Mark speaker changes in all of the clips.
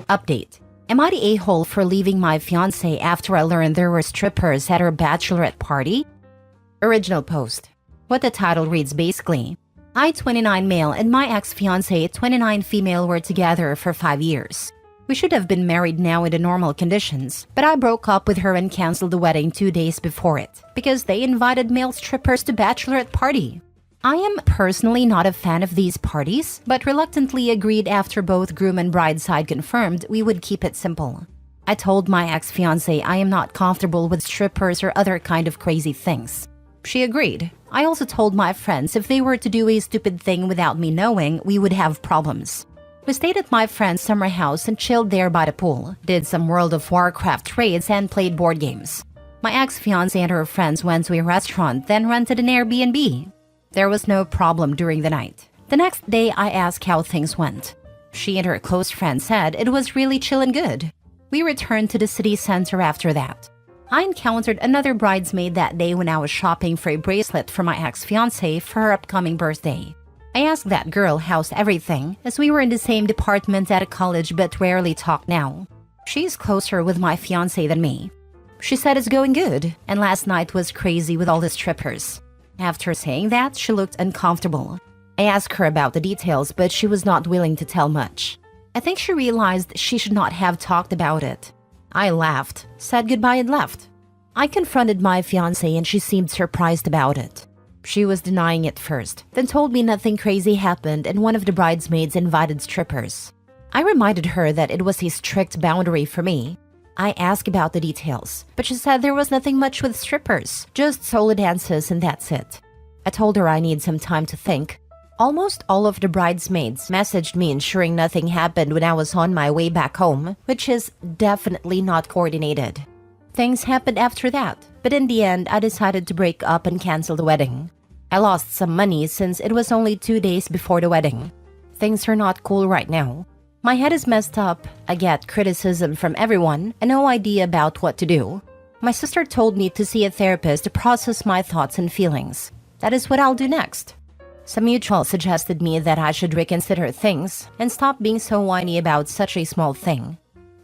Speaker 1: Update. Am I the a-hole for leaving my fiancé after I learned there were strippers at our bachelorette party? Original post. What the title reads basically. I, 29 male, and my ex-fiancé, 29 female, were together for 5 years. We should have been married now in the normal conditions, but I broke up with her and canceled the wedding 2 days before it because they invited male strippers to bachelorette party. I am personally not a fan of these parties, but reluctantly agreed after both groom and bride side confirmed we would keep it simple. I told my ex-fiancé I am not comfortable with strippers or other kind of crazy things. She agreed. I also told my friends if they were to do a stupid thing without me knowing, we would have problems. We stayed at my friend's summer house and chilled there by the pool, did some World of Warcraft raids and played board games. My ex-fiancé and her friends went to a restaurant, then rented an Airbnb. There was no problem during the night. The next day, I asked how things went. She and her close friend said it was really chill and good. We returned to the city center after that. I encountered another bridesmaid that day when I was shopping for a bracelet for my ex-fiancé for her upcoming birthday. I asked that girl how's everything, as we were in the same department at a college but rarely talk now. She's closer with my fiancé than me. She said it's going good, and last night was crazy with all the strippers. After saying that, she looked uncomfortable. I asked her about the details, but she was not willing to tell much. I think she realized she should not have talked about it. I laughed, said goodbye and left. I confronted my fiancé and she seemed surprised about it. She was denying it first, then told me nothing crazy happened and one of the bridesmaids invited strippers. I reminded her that it was a strict boundary for me. I asked about the details, but she said there was nothing much with strippers, just solo dances and that's it. I told her I need some time to think. Almost all of the bridesmaids messaged me ensuring nothing happened when I was on my way back home, which is definitely not coordinated. Things happened after that, but in the end, I decided to break up and cancel the wedding. I lost some money since it was only 2 days before the wedding. Things are not cool right now. My head is messed up, I get criticism from everyone, and no idea about what to do. My sister told me to see a therapist to process my thoughts and feelings. That is what I'll do next. Some mutual suggested me that I should reconsider things and stop being so whiny about such a small thing.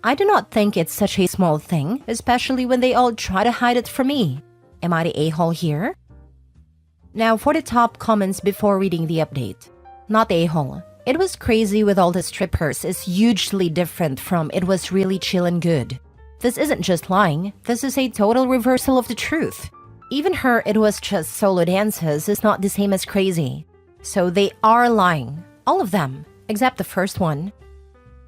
Speaker 1: I do not think it's such a small thing, especially when they all try to hide it from me. Am I the a-hole here? Now for the top comments before reading the update. Not the a-hole. It was crazy with all the strippers is hugely different from it was really chill and good. This isn't just lying, this is a total reversal of the truth. Even her it was just solo dances is not the same as crazy. So they are lying. All of them, except the first one.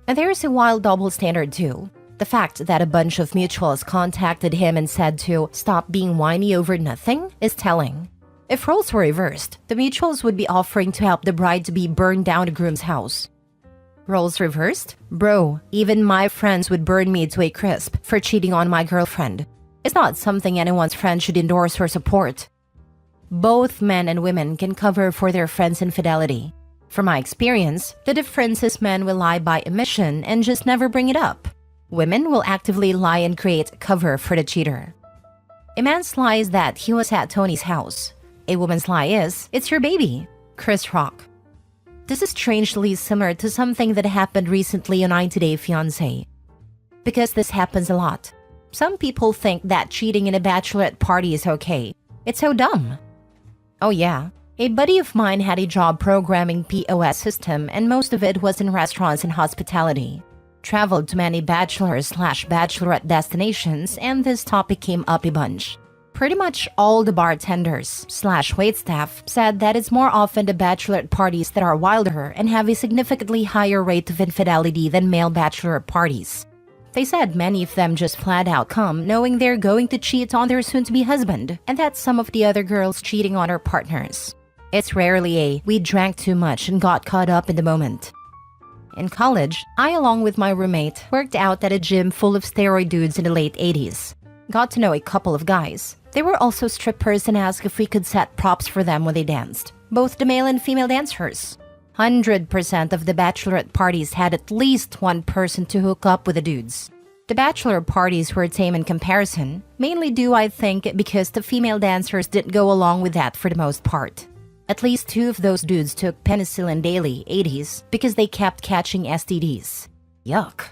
Speaker 1: And there is a wild double standard too. The fact that a bunch of mutuals contacted him and said to stop being whiny over nothing is telling. If roles were reversed, the mutuals would be offering to help the bride to be burned down the groom's house. Roles reversed? Bro, even my friends would burn me to a crisp for cheating on my girlfriend. It's not something anyone's friend should endorse or support. Both men and women can cover for their friends' infidelity. From my experience, the difference is men will lie by omission and just never bring it up. Women will actively lie and create cover for the cheater. A man's lie is that he was at Tony's house. A woman's lie is, it's your baby. Chris Rock. This is strangely similar to something that happened recently on 90 Day Fiancé. Because this happens a lot. Some people think that cheating in a bachelorette party is okay. It's so dumb. Oh yeah, a buddy of mine had a job programming POS system and most of it was in restaurants and hospitality. Traveled to many bachelor/bachelorette destinations and this topic came up a bunch. Pretty much all the bartenders/waitstaff said that it's more often the bachelorette parties that are wilder and have a significantly higher rate of infidelity than male bachelor parties. They said many of them just flat out come knowing they're going to cheat on their soon-to-be husband and that some of the other girls cheating on their partners. It's rarely a, we drank too much and got caught up in the moment. In college, I along with my roommate worked out at a gym full of steroid dudes in the late 80s. Got to know a couple of guys. They were also strippers and asked if we could set props for them when they danced. Both the male and female dancers. 100% of the bachelorette parties had at least one person to hook up with the dudes. The bachelor parties were tame in comparison, mainly due I think because the female dancers didn't go along with that for the most part. At least 2 of those dudes took penicillin daily, 80s, because they kept catching STDs. Yuck.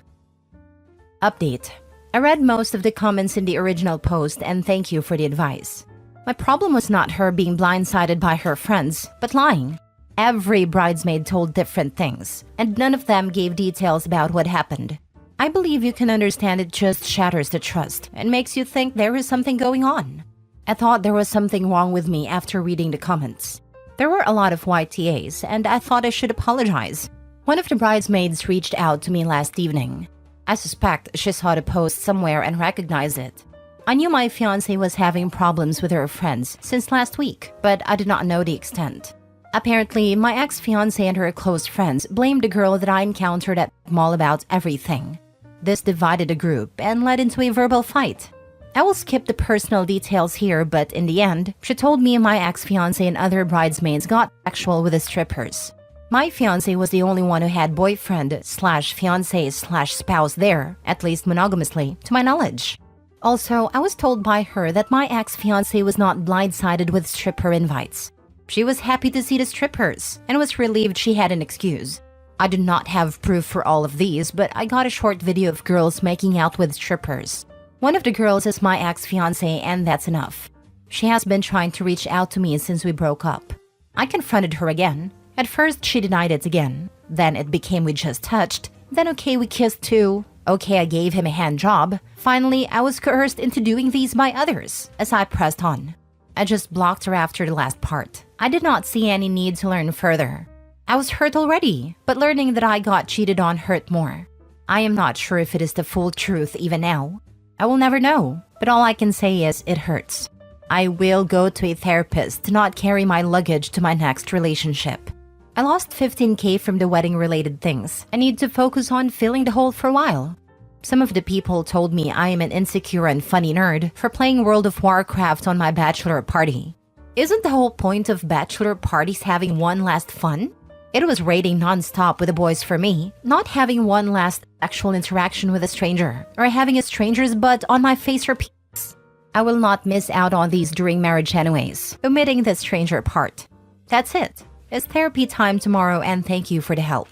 Speaker 1: Update. I read most of the comments in the original post and thank you for the advice. My problem was not her being blindsided by her friends, but lying. Every bridesmaid told different things, and none of them gave details about what happened. I believe you can understand it just shatters the trust and makes you think there is something going on. I thought there was something wrong with me after reading the comments. There were a lot of YTAs, and I thought I should apologize. One of the bridesmaids reached out to me last evening. I suspect she saw the post somewhere and recognized it. I knew my fiancé was having problems with her friends since last week, but I did not know the extent. Apparently, my ex-fiancé and her close friends blamed the girl that I encountered at the mall about everything. This divided the group and led into a verbal fight. I will skip the personal details here, but in the end, she told me my ex-fiancé and other bridesmaids got sexual with the strippers. My fiancé was the only one who had boyfriend/fiancé/spouse there, at least monogamously, to my knowledge. Also, I was told by her that my ex-fiancé was not blindsided with stripper invites. She was happy to see the strippers and was relieved she had an excuse. I do not have proof for all of these, but I got a short video of girls making out with strippers. One of the girls is my ex-fiancé, and that's enough. She has been trying to reach out to me since we broke up. I confronted her again. At first, she denied it again. Then it became we just touched. Then okay, we kissed too. Okay, I gave him a hand job. Finally, I was coerced into doing these by others as I pressed on. I just blocked her after the last part. I did not see any need to learn further. I was hurt already, but learning that I got cheated on hurt more. I am not sure if it is the full truth even now. I will never know, but all I can say is it hurts. I will go to a therapist to not carry my luggage to my next relationship. I lost 15K from the wedding-related things. I need to focus on filling the hole for a while. Some of the people told me I am an insecure and funny nerd for playing World of Warcraft on my bachelor party. Isn't the whole point of bachelor parties having one last fun? It was raiding non-stop with the boys for me, not having one last actual interaction with a stranger, or having a stranger's butt on my face or penis. I will not miss out on these during marriage anyways, omitting the stranger part. That's it. It's therapy time tomorrow, and thank you for the help.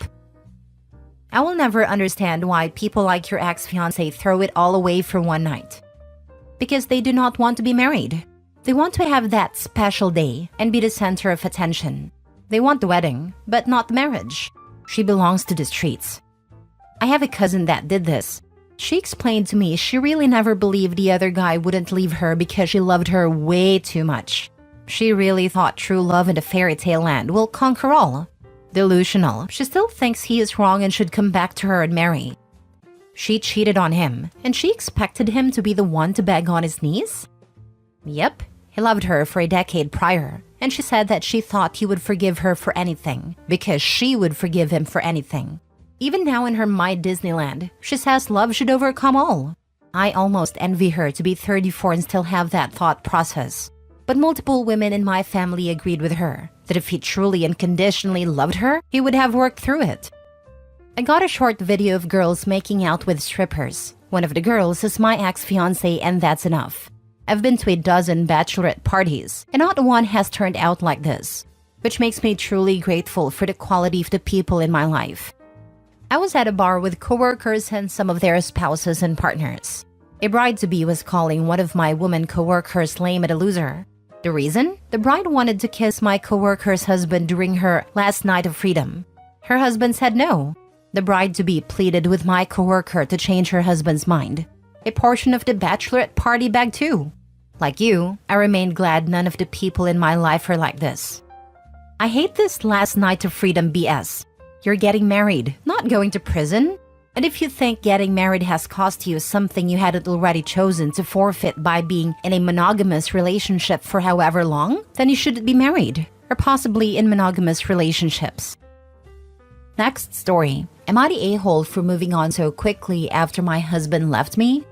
Speaker 1: I will never understand why people like your ex-fiancé throw it all away for one night. Because they do not want to be married. They want to have that special day and be the center of attention. They want the wedding, but not the marriage. She belongs to the streets. I have a cousin that did this. She explained to me she really never believed the other guy wouldn't leave her because she loved her way too much. She really thought true love in the fairy tale land will conquer all. Delusional. She still thinks he is wrong and should come back to her and marry. She cheated on him, and she expected him to be the one to beg on his knees? Yep, he loved her for a decade prior, and she said that she thought he would forgive her for anything, because she would forgive him for anything. Even now in her My Disneyland, she says love should overcome all. I almost envy her to be 34 and still have that thought process. But multiple women in my family agreed with her that if he truly and unconditionally loved her, he would have worked through it. I got a short video of girls making out with strippers. One of the girls is my ex-fiancé, and that's enough. I've been to a dozen bachelorette parties, and not one has turned out like this, which makes me truly grateful for the quality of the people in my life. I was at a bar with coworkers and some of their spouses and partners. A bride-to-be was calling one of my woman coworkers lame and a loser. The reason? The bride wanted to kiss my coworker's husband during her last night of freedom. Her husband said no. The bride-to-be pleaded with my coworker to change her husband's mind. A portion of the bachelorette party begged too. Like you, I remain glad none of the people in my life are like this. I hate this last night of freedom BS. You're getting married, not going to prison. And if you think getting married has cost you something you hadn't already chosen to forfeit by being in a monogamous relationship for however long, then you shouldn't be married, or possibly in monogamous relationships. Next story. Am I the a-hole for moving on so quickly after my husband left me?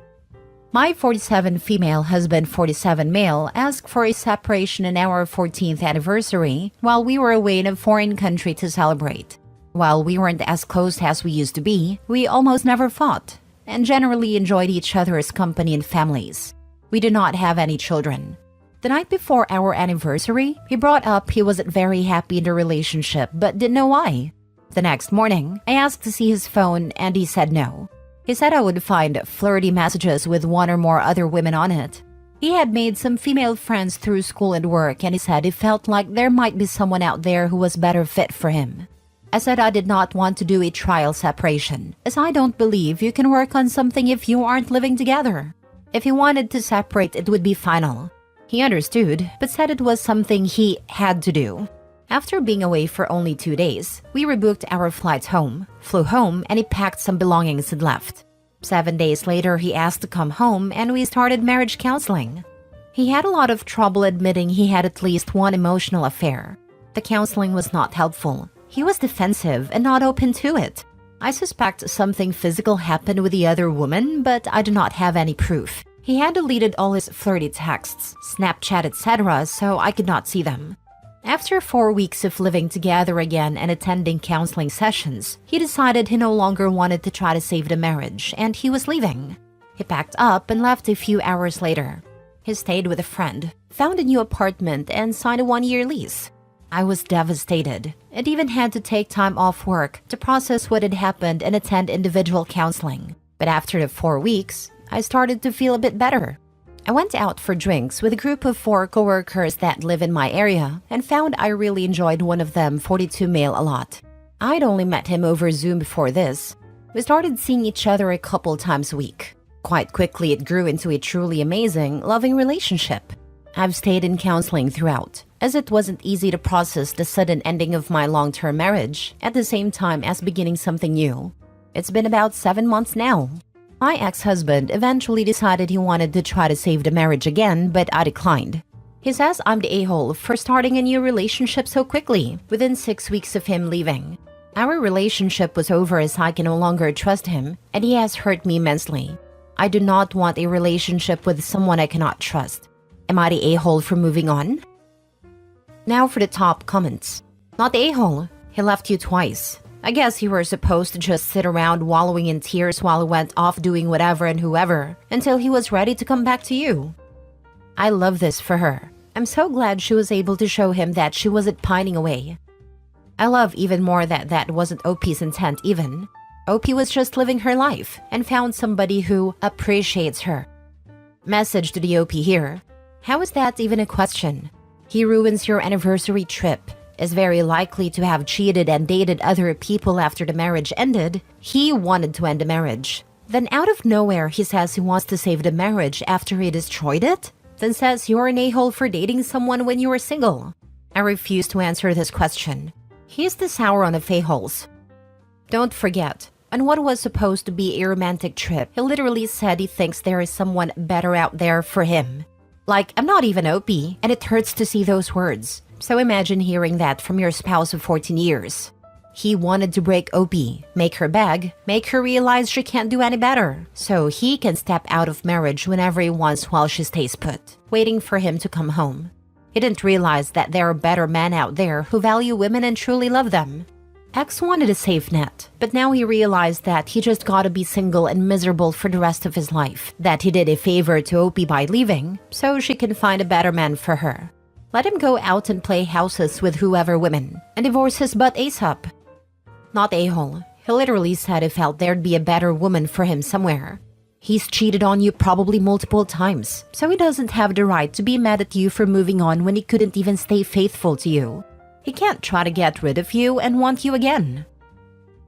Speaker 1: My 47 female husband 47 male asked for a separation on our 14th anniversary while we were away in a foreign country to celebrate. While we weren't as close as we used to be, we almost never fought, and generally enjoyed each other's company and families. We did not have any children. The night before our anniversary, he brought up he wasn't very happy in the relationship but didn't know why. The next morning, I asked to see his phone and he said no. He said I would find flirty messages with one or more other women on it. He had made some female friends through school and work, and he said he felt like there might be someone out there who was better fit for him. I said I did not want to do a trial separation, as I don't believe you can work on something if you aren't living together. If he wanted to separate, it would be final. He understood, but said it was something he had to do. After being away for only 2 days, we rebooked our flights home, flew home, and he packed some belongings and left. 7 days later, he asked to come home and we started marriage counseling. He had a lot of trouble admitting he had at least one emotional affair. The counseling was not helpful. He was defensive and not open to it. I suspect something physical happened with the other woman, but I do not have any proof. He had deleted all his flirty texts, Snapchat, etc., so I could not see them. After 4 weeks of living together again and attending counseling sessions, he decided he no longer wanted to try to save the marriage, and he was leaving. He packed up and left a few hours later. He stayed with a friend, found a new apartment, and signed a 1-year lease. I was devastated, and even had to take time off work to process what had happened and attend individual counseling. But after the 4 weeks, I started to feel a bit better. I went out for drinks with a group of 4 coworkers that live in my area and found I really enjoyed one of them, 42 male, a lot. I'd only met him over Zoom before this. We started seeing each other a couple times a week. Quite quickly, it grew into a truly amazing, loving relationship. I've stayed in counseling throughout, as it wasn't easy to process the sudden ending of my long-term marriage at the same time as beginning something new. It's been about 7 months now. My ex-husband eventually decided he wanted to try to save the marriage again, but I declined. He says I'm the a-hole for starting a new relationship so quickly, within 6 weeks of him leaving. Our relationship was over as I can no longer trust him, and he has hurt me immensely. I do not want a relationship with someone I cannot trust. Am I the a-hole for moving on? Now for the top comments. Not the a-hole. He left you twice. I guess you were supposed to just sit around wallowing in tears while he went off doing whatever and whoever until he was ready to come back to you. I love this for her. I'm so glad she was able to show him that she wasn't pining away. I love even more that that wasn't OP's intent even. OP was just living her life and found somebody who appreciates her. Message to the OP here. How is that even a question? He ruins your anniversary trip, is very likely to have cheated and dated other people after the marriage ended. He wanted to end the marriage. Then out of nowhere, he says he wants to save the marriage after he destroyed it? Then says you're an a-hole for dating someone when you were single. I refuse to answer this question. He's the sour on the a-holes. Don't forget, on what was supposed to be a romantic trip, he literally said he thinks there is someone better out there for him. Like, I'm not even OP, and it hurts to see those words. So imagine hearing that from your spouse of 14 years. He wanted to break OP, make her beg, make her realize she can't do any better, so he can step out of marriage whenever he wants while she stays put, waiting for him to come home. He didn't realize that there are better men out there who value women and truly love them. X wanted a safe net, but now he realized that he just gotta be single and miserable for the rest of his life, that he did a favor to OP by leaving, so she can find a better man for her. Let him go out and play houses with whoever women, and divorce his butt ASAP. Not a-hole. He literally said he felt there'd be a better woman for him somewhere. He's cheated on you probably multiple times, so he doesn't have the right to be mad at you for moving on when he couldn't even stay faithful to you. He can't try to get rid of you and want you again.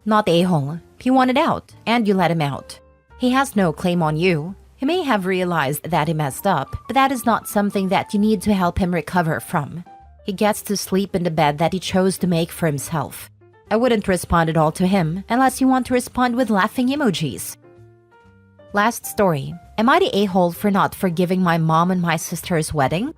Speaker 1: Not a-hole. He wanted out, and you let him out. He has no claim on you. He may have realized that he messed up, but that is not something that you need to help him recover from. He gets to sleep in the bed that he chose to make for himself. I wouldn't respond at all to him unless you want to respond with laughing emojis. Last story. Am I the a-hole for not forgiving my mom and my sister's wedding?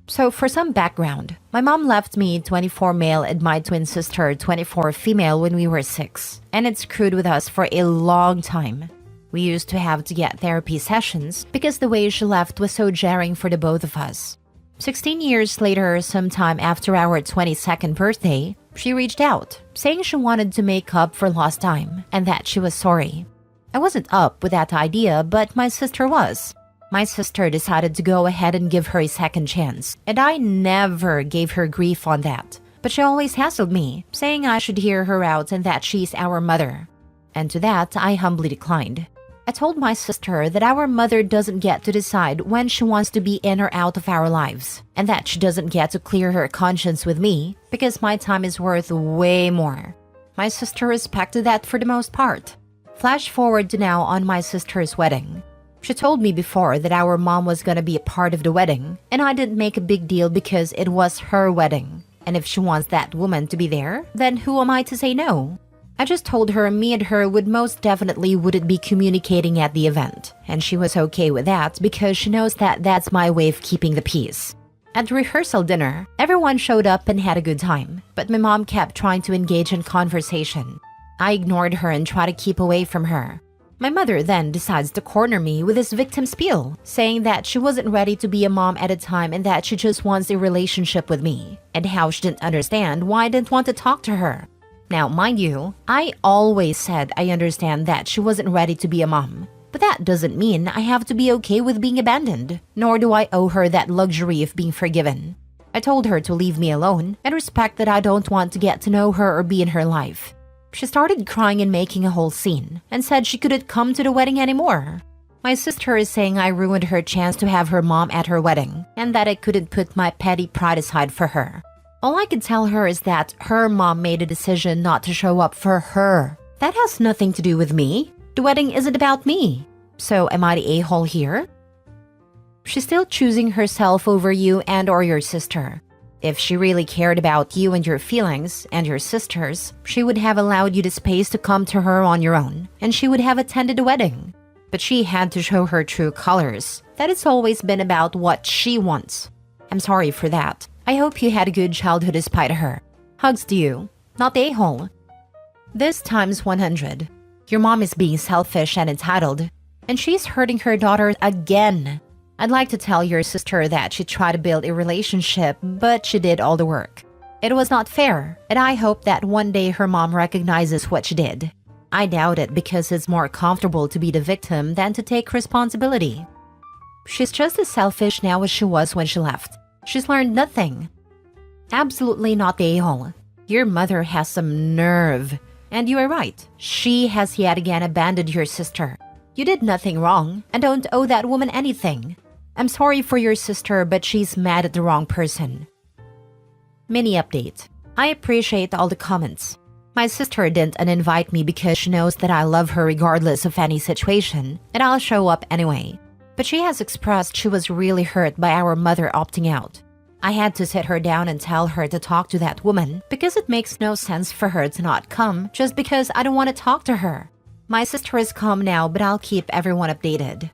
Speaker 1: So for some background, my mom left me 24 male and my twin sister 24 female when we were 6, and it screwed with us for a long time. We used to have to get therapy sessions because the way she left was so jarring for the both of us. 16 years later, sometime after our 22nd birthday, she reached out, saying she wanted to make up for lost time and that she was sorry. I wasn't up with that idea, but my sister was. My sister decided to go ahead and give her a second chance, and I never gave her grief on that. But she always hassled me, saying I should hear her out and that she's our mother. And to that, I humbly declined. I told my sister that our mother doesn't get to decide when she wants to be in or out of our lives, and that she doesn't get to clear her conscience with me because my time is worth way more. My sister respected that for the most part. Flash forward to now on my sister's wedding. She told me before that our mom was gonna be a part of the wedding, and I didn't make a big deal because it was her wedding. And if she wants that woman to be there, then who am I to say no? I just told her me and her would most definitely wouldn't be communicating at the event, and she was okay with that because she knows that that's my way of keeping the peace. At the rehearsal dinner, everyone showed up and had a good time, but my mom kept trying to engage in conversation. I ignored her and tried to keep away from her. My mother then decides to corner me with this victim spiel, saying that she wasn't ready to be a mom at a time and that she just wants a relationship with me, and how she didn't understand why I didn't want to talk to her. Now, mind you, I always said I understand that she wasn't ready to be a mom, but that doesn't mean I have to be okay with being abandoned, nor do I owe her that luxury of being forgiven. I told her to leave me alone and respect that I don't want to get to know her or be in her life. She started crying and making a whole scene, and said she couldn't come to the wedding anymore. My sister is saying I ruined her chance to have her mom at her wedding, and that I couldn't put my petty pride aside for her. All I could tell her is that her mom made a decision not to show up for her. That has nothing to do with me. The wedding isn't about me. So am I the a-hole here? She's still choosing herself over you and or your sister. If she really cared about you and your feelings, and your sisters, she would have allowed you the space to come to her on your own, and she would have attended the wedding. But she had to show her true colors, that it's always been about what she wants. I'm sorry for that. I hope you had a good childhood despite her. Hugs to you, not the a-hole. This times 100. Your mom is being selfish and entitled, and she's hurting her daughter again. I'd like to tell your sister that she tried to build a relationship, but she did all the work. It was not fair, and I hope that one day her mom recognizes what she did. I doubt it because it's more comfortable to be the victim than to take responsibility. She's just as selfish now as she was when she left. She's learned nothing. Absolutely not the a-hole. Your mother has some nerve. And you are right. She has yet again abandoned your sister. You did nothing wrong and don't owe that woman anything. I'm sorry for your sister, but she's mad at the wrong person. Mini update. I appreciate all the comments. My sister didn't uninvite me because she knows that I love her regardless of any situation, and I'll show up anyway. But she has expressed she was really hurt by our mother opting out. I had to sit her down and tell her to talk to that woman because it makes no sense for her to not come just because I don't want to talk to her. My sister is calm now, but I'll keep everyone updated.